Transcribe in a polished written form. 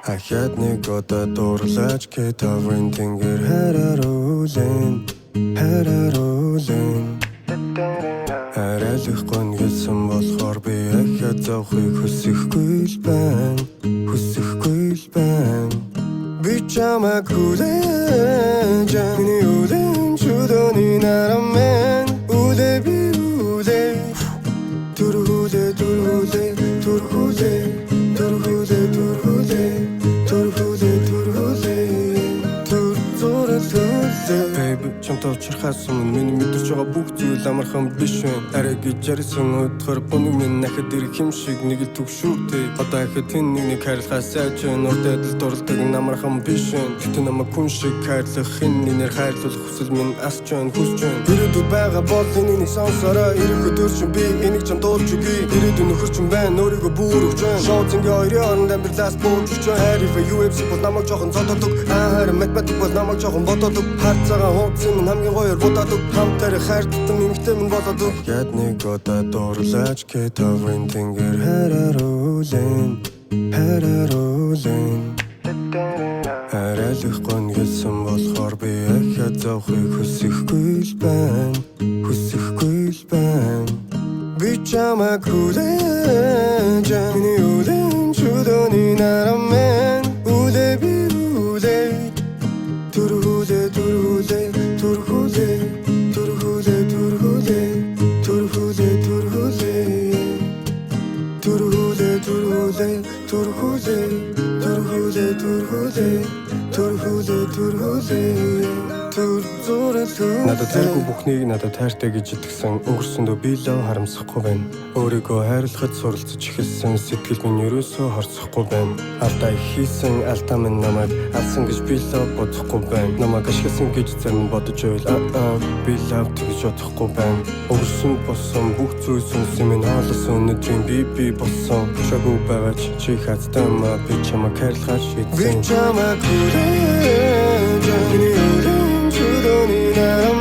Ахад нэг удаа дурлаж кетавын тэнгэр харааруулэн Харайлах гонгэлсэн болохоор би ахад зовхыг хүсэхгүй л байна Би чамайг хүлээж миний үлэн чудоны нарамэн Үлээ би үлээ Турхулээ Baby, чамтай уулзахаас өмнө миний мэдэрч байгаа бүх зүйл амархан биш вэ? Арай гэж ярьсан өдөр бунаг минь нахад ирэх юм шиг нэг л төгшүүтэй. Одоо ихэ тэн нэг хайрлахаас айж нурд адил дурлдаг амархан биш вэ? Гэтэ намайг хүн шиг хайрлах хинээр хайрлуулах хүсэл минь асч байна, хүсч байна. Ирээдүйд байгаа бол энийг сонсороо ирэх өдөр чинь би энийг чамд дуулж өгье. Ирээдүйн нөхөр чинь байна, өөрийгөө бүр өгч байна. Шоуцингийн хоёрын хооронд амьдралаас бууж өгч байна. Харифа UFC бол намайг жоохон зододог. Харин математик бол намайг жоохон бододог. Харцаагаа хуудсан минь хамгийн гоёор бододог. Хамтараа хайртан эмэгтэй минь болодог. Яд нэг удаа дурлаж кетавын тэнгэр харааруулэн Харайлах гонгэлсэн болохоор би ахад зовхыг хүсэхгүй л байна Би чамайг хүлээж миний үлэн чудоны нарамэн Үлээ би үлээ Турхулээ Надад тэргүй бүхнийг надад хайртай гэж итгэсэн өнгөрсөндөө би л харамсахгүй байна. Өөрийгөө хайрлахад суралцж эхэлсэн сэтгэл минь ерөөсөө хорцохгүй байна. Алдаа их хийсэн алдаа минь намайг алсан гэж би л бодохгүй байна. Намайг ашигласан гэж зарим бодож байл би л тэгж бодохгүй байна. Өнгөрсөнд болсон бүх зүйл сүнс минь хаалсан өнөдрийн би болсон. Шагуу байгаач чи хацтай маа би чамайг хайрлахаар шийдсэн. Би чамайг хүлээж миний үлэн чудоны нарам